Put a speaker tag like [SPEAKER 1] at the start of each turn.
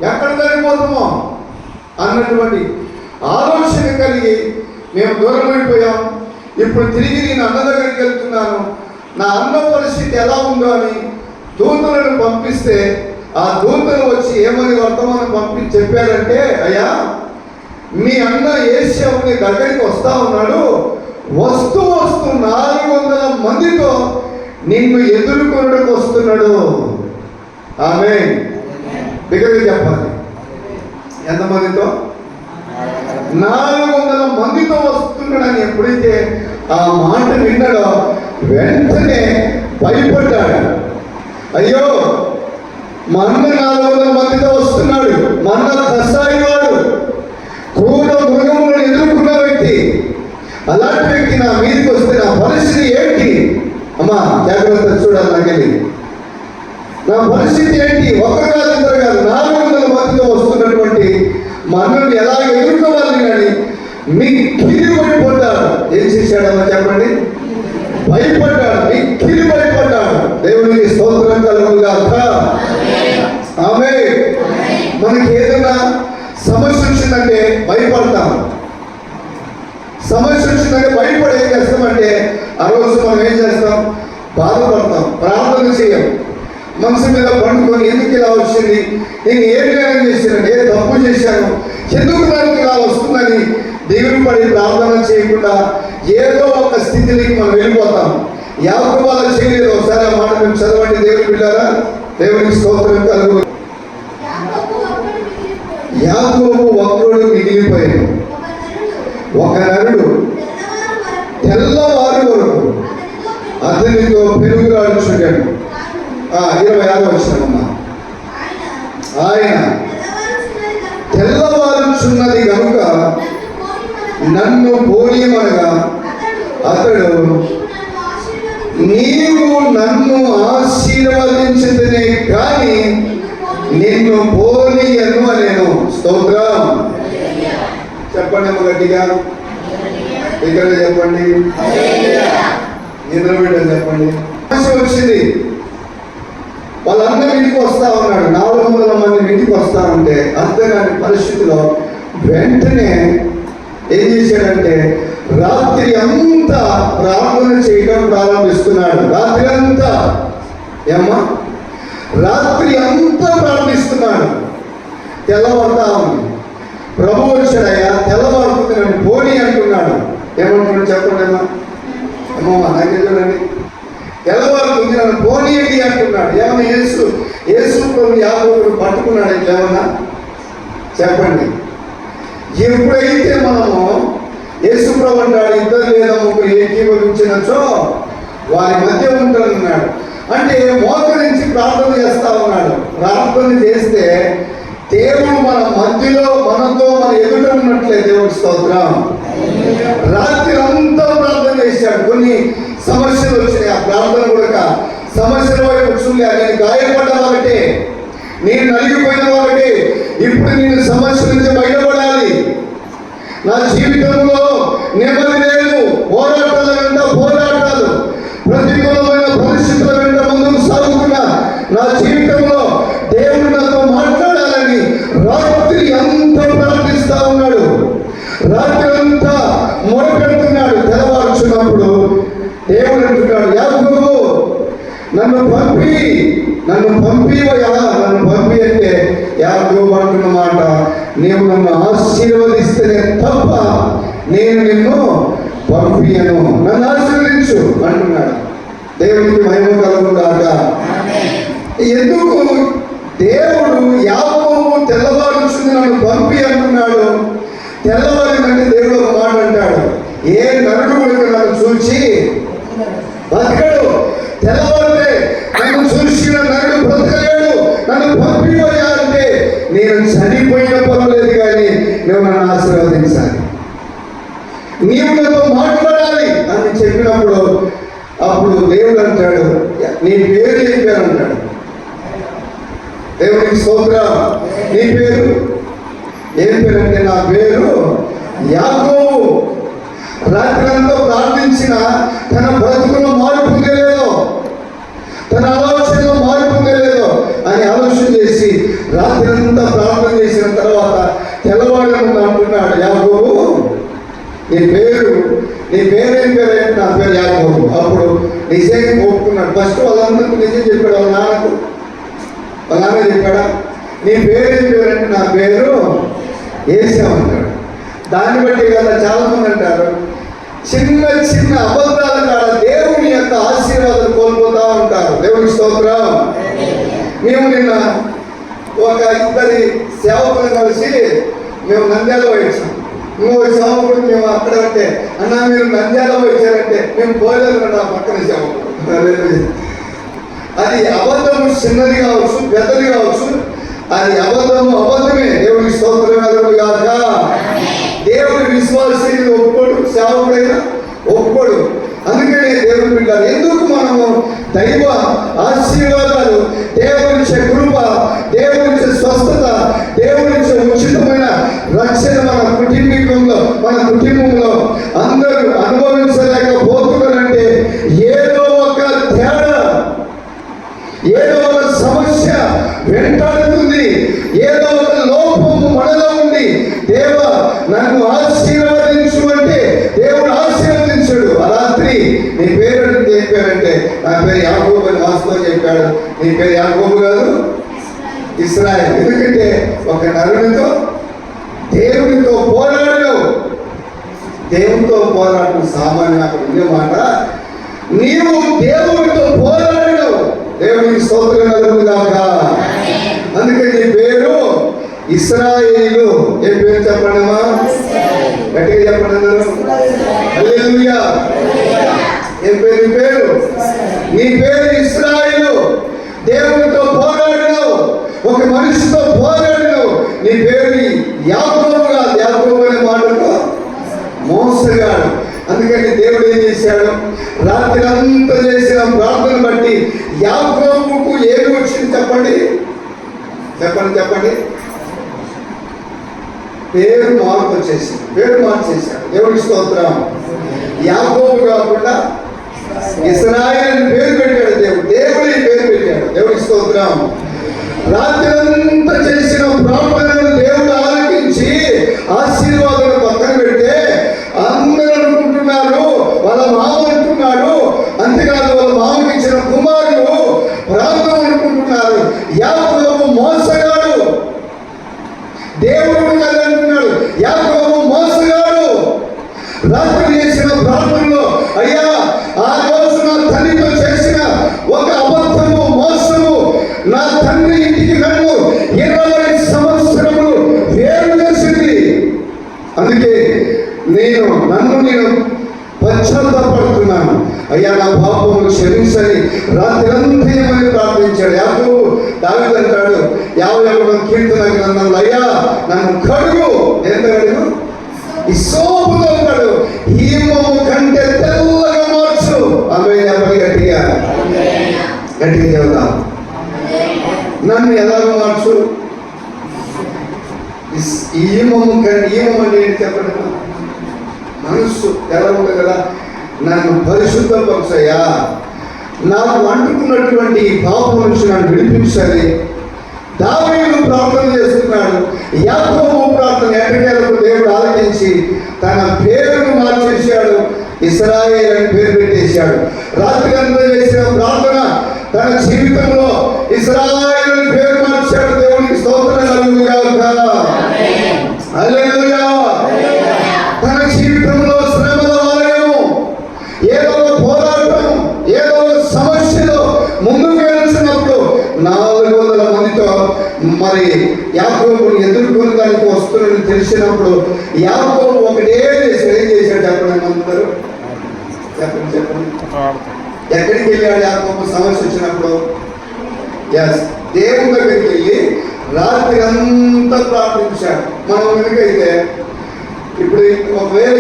[SPEAKER 1] ఎక్కడ చనిపోతామో అన్నటువంటి ఆలోచన కలిగి మేము దూరం అయిపోయాం. ఇప్పుడు తిరిగి నేను అన్న దగ్గరికి వెళ్తున్నాను, నా అన్న పరిస్థితి ఎలా ఉందో అని దూతలను పంపిస్తే ఆ దూతలు వచ్చి ఏమని వర్తమానం చెప్పారంటే, అయ్యా మీ అన్న యేసేపు నీ దగ్గరికి వస్తా ఉన్నాడు, వస్తూ 400 మందితో నిన్ను ఎదుర్కొనడానికి వస్తున్నాడు. ఆమేన్. దగ్గరికి చెప్పాలి, ఎంతమందితో? 400 మందితో వస్తున్నాడని ఎప్పుడైతే ఆ మాట విన్నాడో వెంటనే భయపడ్డాడు. అయ్యో మా అన్న 400 మందితో వస్తున్నాడు, మా అన్న కసాయి వాడు, క్రూర మృగములను ఎదుర్కొన్న వ్యక్తి, అలాంటి వ్యక్తి నా మీదకి వస్తే నా పరిస్థితి ఏంటి? అమ్మా జాగ్రత్త చూడాలి, నాకెళ్ళి నా పరిస్థితి ఏంటి? ఒక్క కాదు ఇద్దరు కాదు, 400 మందితో వస్తున్నటువంటి మా అన్నని ఎలా ఎదుర్కోవాలి అని మిక్కిలి భయపడ్డాడు. ఏం చేశాడమ్మా చెప్పండి? భయపడ్డాడు, మిక్కిలి భయపడ్డాడు. దేవునికి స్తోత్రం కలుగుగాక. ఆమేన్. మనకి ఏదైనా సమస్య వచ్చిందంటే భయపడతాం. సమస్య వచ్చిందంటే భయపడి ఏం చేస్తామంటే ఆ రోజు మనం ఏం చేస్తాం? బాధపడతాం, ప్రార్థన చేయం, మనసు మీద పండుకొని ఎందుకు ఇలా వచ్చింది, నేను ఏం జ్ఞానం చేశాను, ఏ తప్పు చేశాను, ఎందుకు నాకు ఇలా వస్తుందని దిగులు పడి ప్రార్థన చేయకుండా ఏదో ఒక స్థితికి మనం వెళ్ళిపోతాం. యాకోబు అలా చేయలేదు. ఒకసారి ఆ మాట మేము చదవండి దేవుని బిడ్డారా. దేవునికి స్తోత్రం కలుగు. యాకోబు ఒక్కడు మిగిలిపోయాడు. ఒక నరుడు తెల్లవారు వరకు అతనితో పెరుగులాడుచుంటాడు. 26వ వచనమమ్మా. ఆయన తెల్లవారుచున్నది కనుక నన్ను పోనీయమనగా అతడు నీవు నన్ను ఆశీర్వదించితేనే కానీ నిన్ను పోనీయను అనేను. స్తోత్రం చెప్పండి అమ్మ గట్టిగా, ఇక్కడ చెప్పండి, నిద్రబిడ్డలు చెప్పండి. వచ్చింది, వాళ్ళందరూ ఇంటికి వస్తా ఉన్నాడు, 400 మంది ఇంటికి వస్తా ఉంటే అర్థం కాని పరిస్థితిలో వెంటనే ఏం చేశాడంటే రాత్రి అంతా ప్రార్థన చేయడం ప్రారంభిస్తున్నాడు. రాత్రి అంతా ఏమ్మా, రాత్రి అంతా ప్రార్థిస్తున్నాడు. తెల్లవారుతా ఉంది. ప్రభు వచ్చాడయ్యా, తెల్లవారుతుంది నన్ను పోనీ అంటున్నాడు. ఏమంటున్నాడు చెప్పండి అమ్మా. అమ్మమ్మ నాకే చూడండి, తెల్లవారుతుంది నన్ను పోనీయండి అంటున్నాడు. ఏమన్నా యేసు ప్రభు యాకోబును పట్టుకున్నాడు ఏమన్నా చెప్పండి. ఎప్పుడైతే మనము యేసు ప్రభు అంటాడు, ఇద్దరు లేదా ముగ్గురు ఏకీభవించినచో వారి మధ్య ఉంటానన్నాడు. అంటే మోకరించి ప్రార్థన చేస్తా ఉన్నాడు. ప్రార్థన చేస్తే దేవుడు మన మధ్యలో మనతో మన ఎదుట ఉన్నట్లే. దేవుడి స్తోత్రం. రాత్రి అంతా ప్రార్థన చేశాడు. కొన్ని సమస్యలు వచ్చినాయి, ఆ ప్రార్థన కూడా సమస్యల వైపు చూడలే. నేను గాయపడ్డ ఒకటే, నేను నలిగిపోయిన ఒకటే, ఇప్పుడు నేను సమస్య నుంచి బయటపడాలి. నా జీవితంలో నెమ్మది లేదు, పోరాటాల వెంట పోరాటాలు, ప్రతికూలమైన పరిస్థితుల వెంట ముందుకు సాగుతున్నా. నా జీవితంలో దేవుడు నాతో మాట్లాడాలని రాత్రి అంతా ప్రార్థిస్తా ఉన్నాడు. రాత్రి అంతా మొరపెడుతున్నాడు. తెల్లవారుచున్నప్పుడు దేవుడు అంటున్నాడు, యాకోబు నన్ను పంపి అంటే యాకోబు అంటున్న మాట, నీవు నన్ను ఆశీర్వదిస్తేనే తప్ప నేను నిన్ను పంపియను, నన్ను ఆశీర్వదించు అంటున్నాడు. దేవునికి మహిమ కలుగుగాక. ఎందుకు దేవుడు యాకోబు తెల్లవారుచుంది నన్ను పంపి అంటున్నాడు? తెల్లవారిందంటే దేవుడు ఒక మాట అంటాడు, ఏ నరుడు కూడా నన్ను చూసి బతకడు. తెల్లవారితే నన్ను చూసిన నరుడు బ్రతకలేడు. నన్ను పంపిపోయారంటే నేను చనిపోయిన పర్వాలేదు కానీ నువ్వు నన్ను ఆశీర్వదించాలి, నీవు నాతో మాట్లాడాలి అని చెప్పినప్పుడు అప్పుడు దేవుడు అంటాడు, నీ పేరు ఏం పేరు అంటాడు. దేవునికి స్తోత్రం. నీ పేరు ఏం పేరు అంటే నా పేరు యాకోబు. రాత్రంతా ప్రార్థించిన తన బ్రతుకులో మార్పు పొందలేదో, తన ఆలోచనలో మార్పు పొందలేదో అని ఆలోచన చేసి రాత్రి అంతా ప్రార్థన చేసిన తర్వాత తెల్లవారు అంటున్నాడు, యాకోబు నీ పేరేం పేరు? నా పేరు యాకోబు. అప్పుడు నిజంగా ఒప్పుకున్నాడు. ఫస్ట్ వాళ్ళందరికీ నిజం చెప్పాడు. వాళ్ళ నాన్న చెప్పాడా, నీ పేరేం పేరు అంటే నా పేరు ఏసావు అంటాడు. దాన్ని బట్టి కదా చాలా మంది అంటారు, చిన్న చిన్న అబద్ధాల కాడ దేవుని యొక్క ఆశీర్వాదాలు కోల్పోతా ఉంటారు. దేవుని స్తోత్రం. మేము నిన్న ఒక ఇద్దరి సేవకులను కలిసి మేము నంద్యాల వచ్చాం. ఇంకో సేవకుడు మేము అక్కడ అంటే, అన్నా మీరు నంద్యాల వచ్చారంటే మేము పోలేదు నా పక్కన సేవకుడు. అది అబద్ధము, చిన్నది కావచ్చు పెద్దది కావచ్చు, అది అబద్ధమే. దేవుని స్తోత్రం కాక దేవుడి విశ్వాసీ ఒప్పుకోడు, సేవకుడైనా ఒప్పుకోడు. అందుకనే దేవుని బిడ్డలు ఎందుకు మనము దైవ ఆశీర్వాదాలు, దేవునిచ్చే కృప, దేవునిచ్చే స్వస్థత, దేవునిచ్చే ఉచితమైన రక్షణ మన కుటుంబంలో అందరూ అనుభవించలేకపోతున్నారంటే ఏదో ఒక తేడా, ఏదో ఒక సమస్య వెంటాడుతుంది, ఏదో ఒక లోపము మనలో ఉంది. దేవా నన్ను ఆశీర్వదించు అంటే దేవుడు ఆశీర్వదించాడు. ఆ రాత్రి నీ పేరు ఏం పేరంటే నా పేరు యాకోబు అని వాస్తవం చెప్పాడు. నీ పేరు యాకోబు కాదు, ఇశ్రాయేలు. ఎందుకంటే ఒక నరునితో దేవునితో పోరాడావు. దేవునితో పోరాటం సామాన్య మాట. నీవు దేవునితో పోరాడావు. దేవునికి స్తోత్రం కలుగుగాక. అందుకే నీ పేరు ఇశ్రాయేలు. ఏ పేరు చెప్పండమ్మా, గట్టిగా చెప్పండి. హల్లెలూయా. ఏం పేరు నీ పేరు? నీ పేరు ఇశ్రాయేలు. దేవునితో పోరాడినావు, ఒక మనిషితో పోరాడినావు. నీ పేరు యాకోబు కాదు. యాకోబు అనే మాటతో మోసగాడు. అందుకని దేవుడు ఏం చేశాడు, రాత్రి అంతా చేసిన ప్రార్థన బట్టి యాకోబుకు ఏమి వచ్చింది చెప్పండి. పేరు మార్పు వచ్చేసింది. పేరు మార్చేశాడు. దేవుడి స్తోత్రం. యాకోబు కాకుండా ఇశ్రాయేలు పేరు పెట్టాడు దేవుడు. దేవుడి పేరు పెట్టాడు. దేవుడి స్తోత్రం. రాత్రి అంతా చేసిన ప్రార్థనలు దేవుడు ఆలకించి ఆశీర్వాదాలు పక్కన పెడితే అందరూ అనుకుంటున్నారు వాళ్ళ మామ అంటున్నాడు. అంతేకాదు వాళ్ళ మామకి ఇచ్చిన కుమారులు ప్రార్థన అనుకుంటున్నారు. యాకోబు మోసగాడు, దేవుడు కాదు అంటున్నాడు. యాకోబు మోసగాడు. రాత్రి చేసిన ప్రార్థనలో అయ్యా ఆ రోజు నా తండ్రితో చేసిన ఒక అబద్ధము, మోసము నా తండ్రి ఇంటికి నన్ను 20 సంవత్సరములు వేరు చేసింది. అందుకే నేను పశ్చాత్తాపడుతున్నాను. అయ్యా నా పాపములు క్షమించని రాత్రంతా ఏమని ప్రార్థించాడు. యాకోబు. దావీదు అంటాడు 51వ కీర్తన గ్రంథంలో, అయ్యా నన్ను కడుగు. ఎంత కడుగు? ఇసోపుతో కడుగు, హీమము కంటే తెల్లగా మార్చు. ఆమె గట్టిగా చెబుతాం. నన్ను ఎలాగో మార్చు. ఈమము అంటే ఏంటి చెప్పండి. మనస్సు ఎలా ఉంది కదా, నన్ను పరిశుద్ధపరచయ్యా, నాకు అంటుకున్నటువంటి పాపం నుంచి నన్ను విడిపించాలి. దావీదు ప్రార్థన చేస్తున్నాడు. యాకోబు ప్రార్థన ఎక్కడికెళ్ళకు దేవుడు ఆలకించి తన పేరును మార్చేశాడు. ఇశ్రాయేలు అని పేరు పెట్టేశాడు. రాత్రి అంతా చేసిన ప్రార్థన తన జీవితంలో ఇశ్రాయేలు అని పేరు మార్చాడు. దేవునికి స్తోత్రం కలుగుగాక. హల్లెలూయా. తన జీవితంలో శ్రమల వలయము, ఏదో పోరాటం, ఏదో సమస్యలో ముందుకు వెళ్తున్నప్పుడు 400 మందితో మరి యాకోబుని ఎదుర్కొని దానికి వస్తున్నది తెలిసినప్పుడు యాకోబు ఒకటే ఏం చేశాడు చెప్పండి అందరూ. చెప్పండి. ఎక్కడికి వెళ్ళాడు యాకోబు సమస్య వచ్చినప్పుడు? దేవుని దగ్గరికి వెళ్ళి రాత్రి అంతా ప్రార్థించాడు. మనం ఎందుకైతే ఇప్పుడు ఒకవేళ